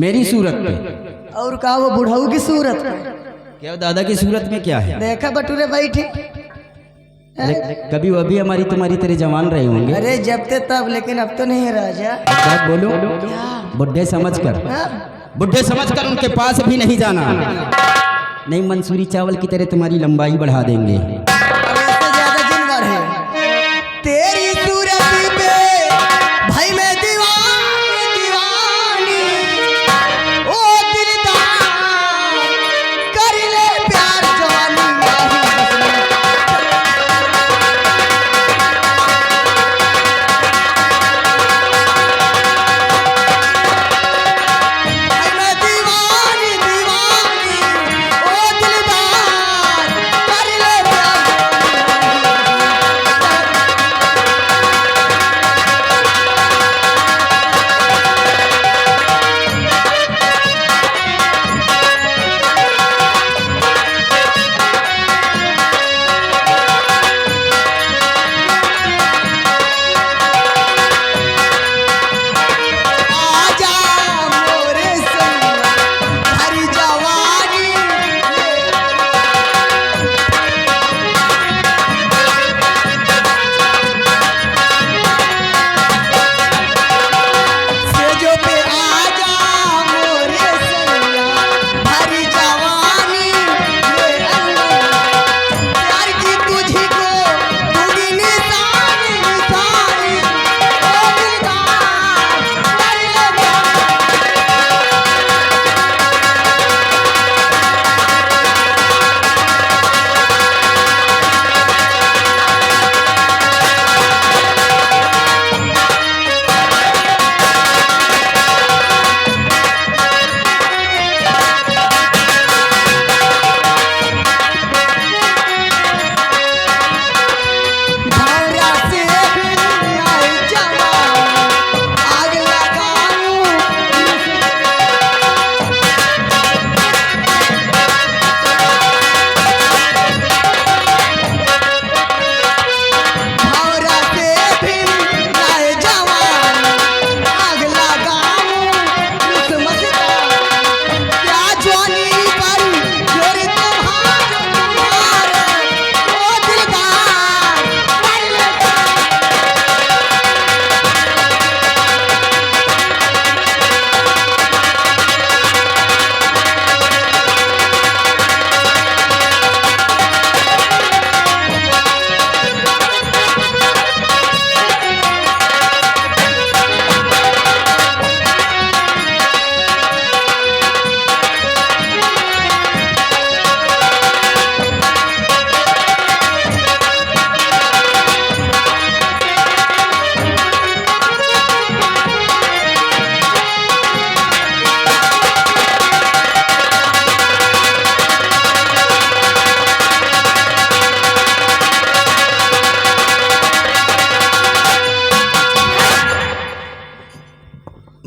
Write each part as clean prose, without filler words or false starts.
मेरी सूरत पे? और कहा वो बुढ़ऊ की सूरत पे? क्या दादा की सूरत में क्या है? देखा बटूरे बैठे। अरे कभी वो भी हमारी तुम्हारी तरह जवान रहे होंगे। अरे जब थे तब, लेकिन अब तो नहीं है राजा। बात बोलो, बुढ़े समझकर, बुढ़े समझकर उनके पास भी नहीं जाना, नहीं मंसूरी चावल की तरह तुम्हारी लंबाई बढ़ा देंगे। ज्यादा दिन बढ़े तेरी सूरत पे भाई मैं दीवानी दीवानी, ओ दिलदार कर ले प्यार जवानी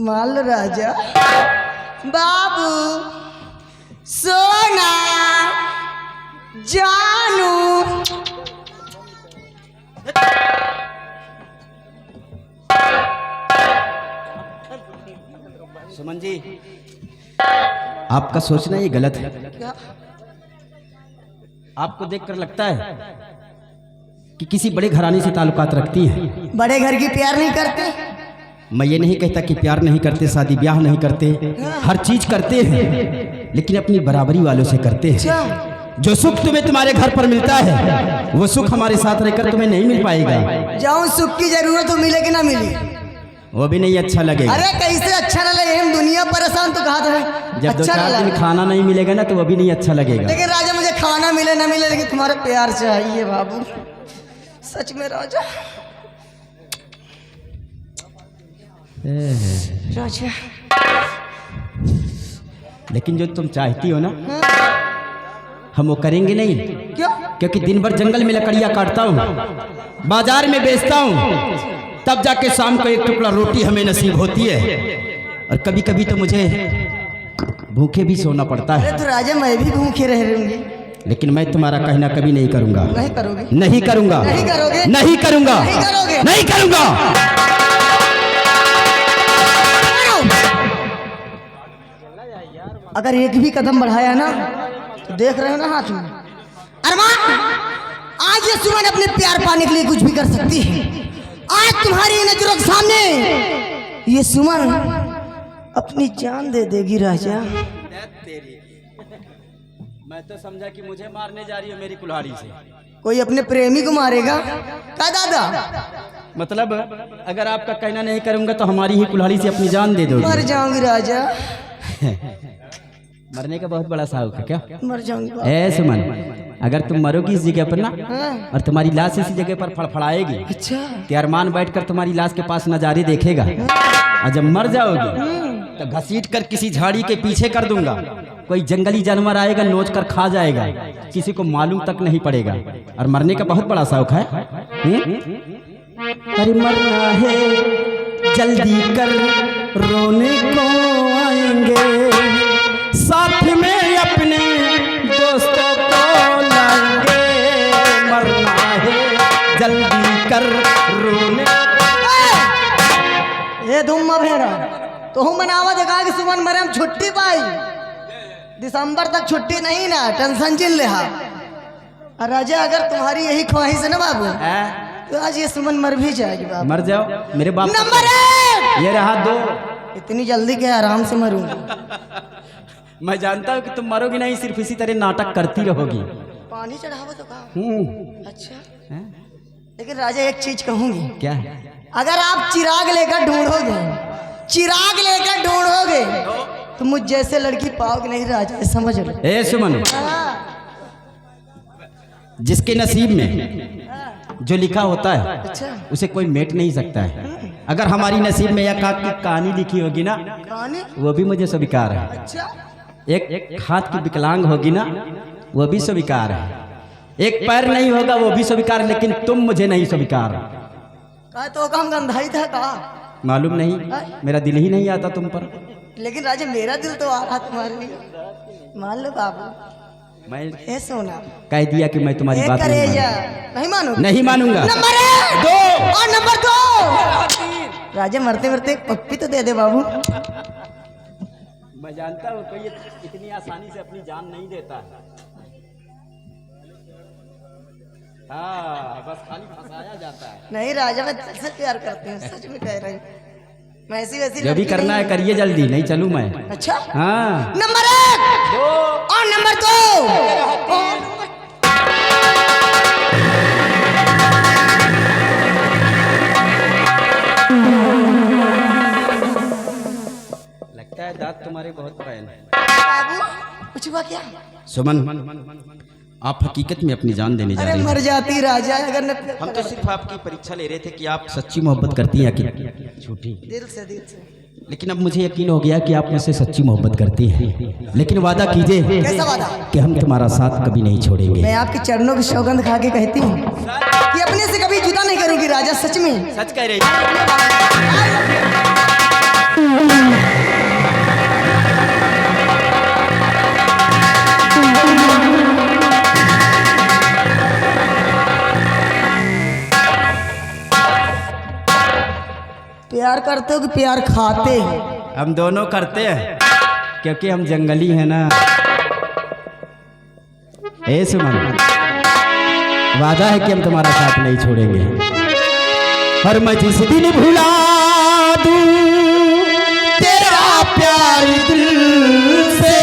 माल राजा बाबू सोना जानू। सुमन जी, आपका सोचना ये गलत है। क्या? आपको देखकर लगता है कि किसी बड़े घराने से ताल्लुकात रखती हैं। बड़े घर की प्यार नहीं करते? मैं ये नहीं कहता कि प्यार नहीं करते, शादी ब्याह नहीं करते, हर चीज करते हैं, लेकिन अपनी बराबरी वालों से करते हैं। जो सुख तुम्हें तुम्हारे घर पर मिलता है वो सुख हमारे साथ रहकर तुम्हें नहीं मिल पाएगा। जाऊं सुख की जरूरत तो मिले कि ना मिली, वो भी नहीं अच्छा लगेगा। अरे कैसे अच्छा ना लगे, हम दुनिया परेशान तो कहा था। जब अच्छा 2-4 दिन खाना नहीं मिलेगा ना तो वो भी नहीं अच्छा लगेगा। लेकिन राजा मुझे खाना मिले ना मिले, लेकिन तुम्हारा प्यार चाहिए बाबू, सच में राजा। राजा लेकिन जो तुम चाहती हो ना हम वो करेंगे नहीं। क्यों? क्योंकि दिन भर जंगल में लकड़ियां काटता हूँ, बाजार में बेचता हूँ, तब जाके शाम को एक टुकड़ा रोटी हमें नसीब होती है, और कभी कभी तो मुझे भूखे भी सोना पड़ता है। तो राजा मैं भी भूखे रह रहूंगी, लेकिन मैं तुम्हारा कहना कभी नहीं करूंगा। नहीं करोगे? नहीं करूंगा। नहीं करोगे? नहीं करूंगा। नहीं करोगे? नहीं करूंगा। अगर एक भी कदम बढ़ाया ना तो देख रहे हो ना हाथ में अरमान, आज ये सुमन अपने प्यार पाने के लिए कुछ भी कर सकती है। आज तुम्हारी नजरों के सामने ये सुमन अपनी जान दे देगी राजा। मैं तो समझा कि मुझे मारने जा रही हो मेरी कुल्हाड़ी से। कोई अपने प्रेमी को मारेगा क्या दादा? मतलब अगर आपका कहना नहीं करूंगा तो हमारी ही कुल्हाड़ी से अपनी जान दे दोगे? मर जाऊंगी राजा। मरने का बहुत बड़ा शौक है क्या? मर जाऊंगी बाबू। ए सुमन, अगर तुम मरोगी इस जगह पर ना हाँ। और तुम्हारी लाश इसी जगह पर फड़फड़ाएगी अच्छा तो अरमान बैठकर तुम्हारी लाश के पास नजारे देखेगा, और जब मर जाओगी तो घसीट कर किसी झाड़ी के पीछे कर दूंगा। कोई जंगली जानवर आएगा, नोच कर खा जाएगा, किसी को मालूम तक नहीं पड़ेगा। और मरने का बहुत बड़ा शौक है। अरे मरना है जल्दी कर, रोने को आएंगे, साथ में अपने दोस्तों को लाएंगे। मरना है जल्दी कर, रोने। ये धुम्मा भेड़ा तो हम मनावा देखा कि सुमन मरे हम छुट्टी पाई। दिसंबर तक छुट्टी नहीं ना, टेंशन चिल ले। और राजा अगर तुम्हारी यही ख्वाहिश है ना बाबू तो आज ये सुमन मर भी जाएगी बाबू। मर जाओ मेरे बाप। नंबर 1 ये रहा 2। इतनी जल्दी क्या, आराम से मरूंगी। मैं जानता हूँ कि तुम मरोगी नहीं, सिर्फ इसी तरह नाटक करती रहोगी। पानी चढ़ावा तो कहा। अच्छा लेकिन राजा एक चीज कहूंगी। क्या? अगर आप चिराग लेकर ढूंढोगे तो मुझ जैसे लड़की पाओगे नहीं राजा, ये समझ लो। ए सुमन, जिसके नसीब में जो लिखा होता है अच्छा उसे कोई मेट नहीं सकता है। अगर हमारी नसीब में यह काक की कहानी लिखी होगी ना, कहानी? वो भी मुझे स्वीकार है। अच्छा एक हाथ की विकलांग होगी ना, वो भी स्वीकार है। एक पैर नहीं होगा, वो भी स्वीकार, लेकिन तुम मुझे नहीं स्वीकार। कहा तो काम गंधाई था कहा? मालूम नहीं, मेरा दिल ही नहीं आता तुम पर। लेकिन राजा मेरा दिल तो आ रहा तुम्हारे लिए। मान लो बाबू, मैं ए सोना कह दिया कि मैं तुम्हारी बात नहीं करेजा मानूंगा। नहीं मानो, नहीं मानूंगा। नंबर 1 2 और नंबर 2। राजा मरते मरते एक पप्पी तो दे दे बाबू। मैं जानता हूँ कोई इतनी आसानी से अपनी जान नहीं देता है। हाँ, बस खाली फंसाया जाता है। नहीं राजा, मैं दिल से प्यार करती हूँ, सच में कह रही हूँ। मैं ऐसी वैसी जो भी लड़की करना है नहीं। करिए, जल्दी नहीं चलूँ मैं। अच्छा हाँ। नंबर 1 और नंबर 2। लगता है दांत तुम्हारे बहुत पुराने हैं। बाबू कुछ हुआ क्या? सुमन, आप हकीकत में अपनी जान देने जा अरे रही मर हैं। जाती राजा अगर न। हम तो सिर्फ आपकी परीक्षा ले रहे थे कि आप सच्ची मोहब्बत करती हैं कि झूठी। दिल से लेकिन अब मुझे यकीन हो गया कि आप मुझसे सच्ची मोहब्बत करती हैं। लेकिन वादा कीजिए कैसा वादा? कि हम तुम्हारा साथ कभी नहीं छोड़ेंगे। मैं आपके चरणों की सौगंध खा के कहती हूँ कि अपने से कभी जुदा नहीं करूंगी राजा, सच में। सच कह रही हैं। प्यार करते हो कि प्यार खाते हो? हम दोनों करते हैं क्योंकि हम जंगली हैं ना। ए सुमन, वादा है कि हम तुम्हारा साथ नहीं छोड़ेंगे। और मैं जिस दिन भुला दूं तेरा प्यार दिल से,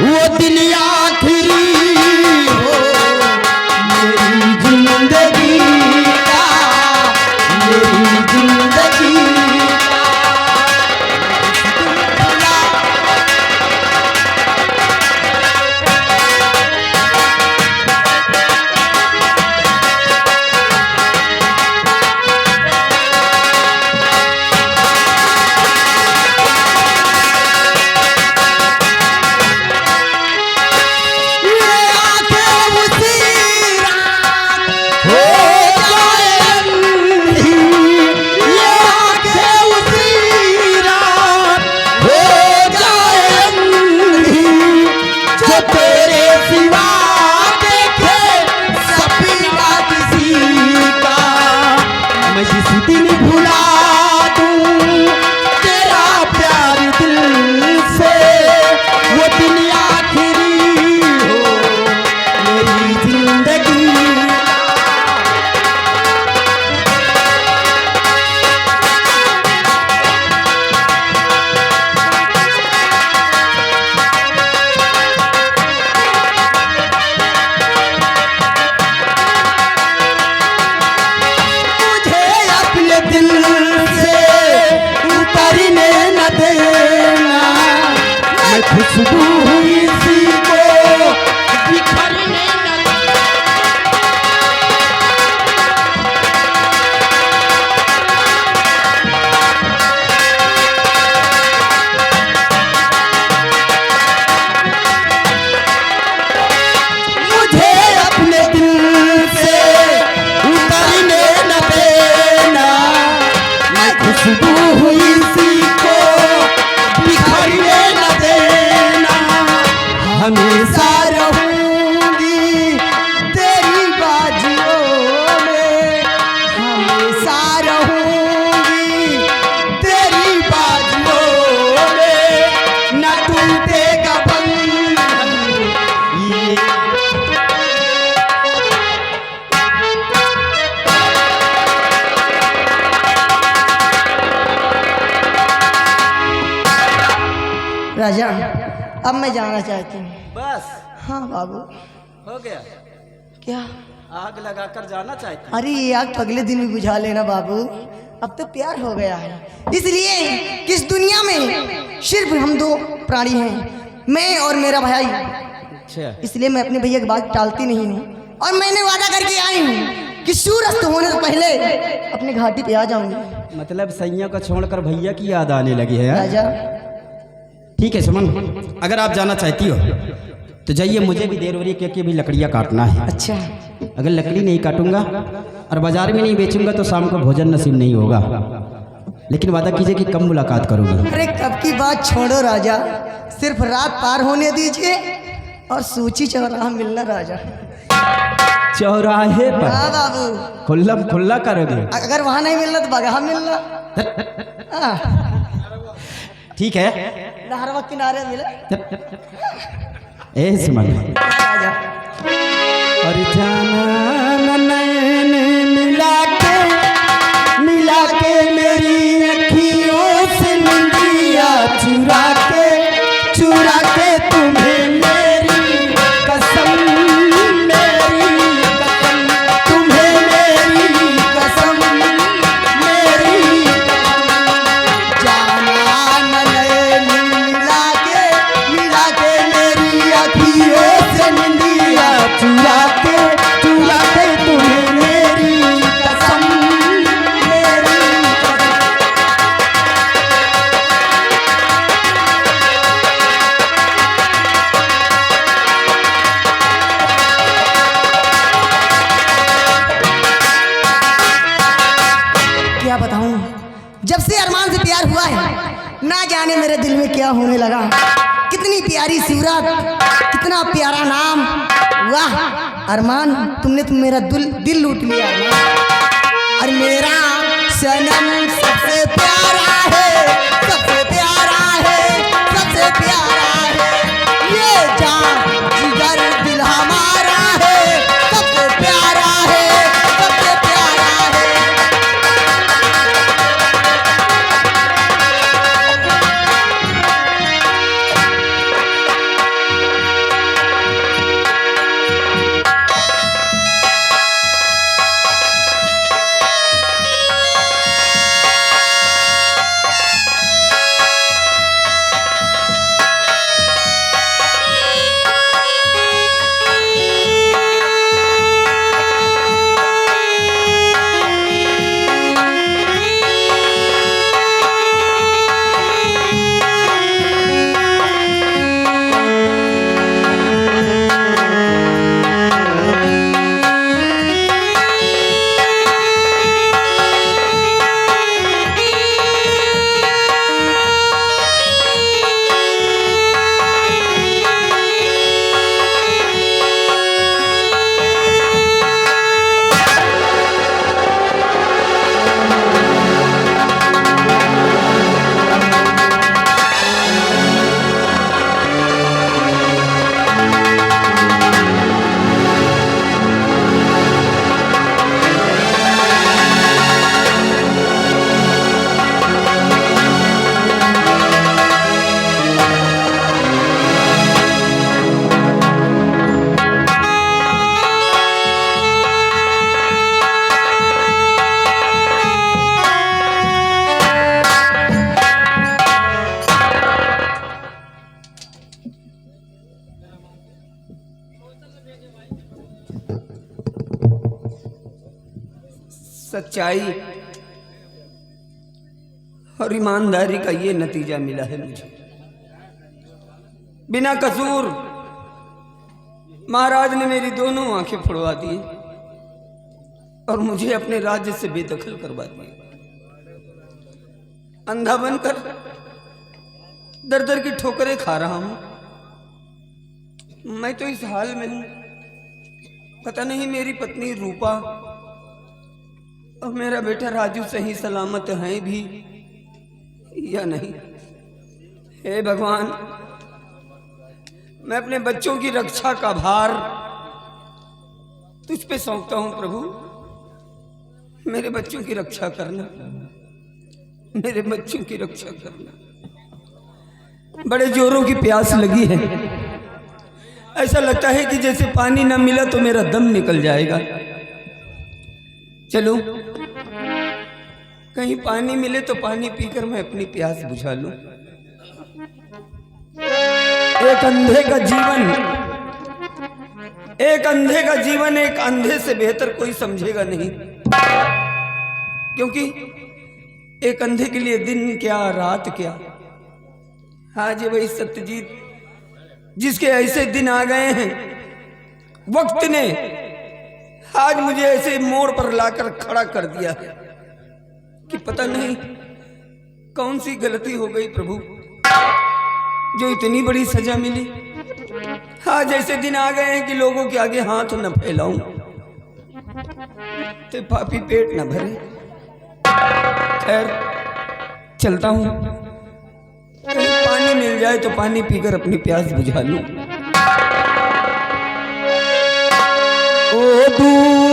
वो दिन आखिरी हो मेरी जिंदगी का, मेरी जिंदगी राजा, अब मैं जाना चाहती हूँ। बस हाँ बाबू। हो गया? क्या? आग लगाकर जाना चाहती? अरे ये आग तो अगले दिन भी बुझा लेना बाबू, अब तो प्यार हो गया है। इसलिए कि इस दुनिया में सिर्फ हम दो प्राणी हैं, मैं और मेरा भाई। अच्छा, इसलिए मैं अपने भैया की बात टालती नहीं हूँ और मैंने वादा करके आई हूँ कि सूरज होने से पहले अपने घाटी पे आ जाऊंगी। मतलब सैया को छोड़कर भैया की याद आने लगी है? राजा ठीक है सुमन, अगर आप जाना चाहती हो तो जाइए, मुझे भी देर हो रही है क्योंकि अभी लकड़ियाँ काटना है। अच्छा, अगर लकड़ी नहीं काटूंगा और बाजार में नहीं बेचूंगा तो शाम को भोजन नसीब नहीं होगा। लेकिन वादा कीजिए कि कम मुलाकात करूंगी। अरे कब की बात छोड़ो राजा, सिर्फ रात पार होने दीजिए और सूची चौराहा मिलना राजा। चौराहे पर? हाँ बाबू। खुल्ला खुल्ला करोगे? अगर वहां नहीं मिलना तो बगहा मिलना। हाँ। ठीक है, नहरवा किनारे मिले ए सुमन। राजा। और जाना नैन मिला के मेरी अखियों से निंदिया चुरा के तुम्हें मेरी कसम, तुम्हें मेरी कसम, जाना नैन मिला के मेरी अखियों से निंदिया चुरा के तुम्हें मेरी कसम, क्या बताऊं, जब से अरमान से प्यार हुआ है ना जाने मेरे दिल में क्या होने लगा। कितनी प्यारी सूरत, कितना प्यारा नाम। वाह अरमान, तुमने मेरा दिल लूट लिया अरमान। और मेरा सनम सबसे प्यारा है, सबसे प्यारा है, सबसे प्यारा है। ये जान जिगर दिल हमारा है, सबसे प्यारा है, सबसे प्यारा है। सच्चाई और ईमानदारी का ये नतीजा मिला है मुझे। बिना कसूर महाराज ने मेरी दोनों आंखें फोड़वा दी और मुझे अपने राज्य से बेदखल करवा दिया। अंधा बनकर दर दर की ठोकरें खा रहा हूं। मैं तो इस हाल में हूं, पता नहीं मेरी पत्नी रूपा और मेरा बेटा राजू सही सलामत हैं भी या नहीं। हे भगवान, मैं अपने बच्चों की रक्षा का भार तुझ पे सौंपता हूं प्रभु। मेरे बच्चों की रक्षा करना, मेरे बच्चों की रक्षा करना। बड़े जोरों की प्यास लगी है। ऐसा लगता है कि जैसे पानी न मिला तो मेरा दम निकल जाएगा। चलो कहीं पानी मिले तो पानी पीकर मैं अपनी प्यास बुझा लूं। एक अंधे का जीवन एक अंधे से बेहतर कोई समझेगा नहीं, क्योंकि एक अंधे के लिए दिन क्या रात क्या। आज ये वही सत्यजीत जिसके ऐसे दिन आ गए हैं, वक्त ने आज मुझे ऐसे मोड़ पर लाकर खड़ा कर दिया है कि पता नहीं कौन सी गलती हो गई प्रभु, जो इतनी बड़ी सजा मिली। आज ऐसे दिन आ गए हैं कि लोगों के आगे हाथ न फैलाऊं तो पापी पेट न भरे। खैर चलता हूं, कहीं पानी मिल जाए तो पानी पीकर अपनी प्यास बुझा लूं। ओ दूर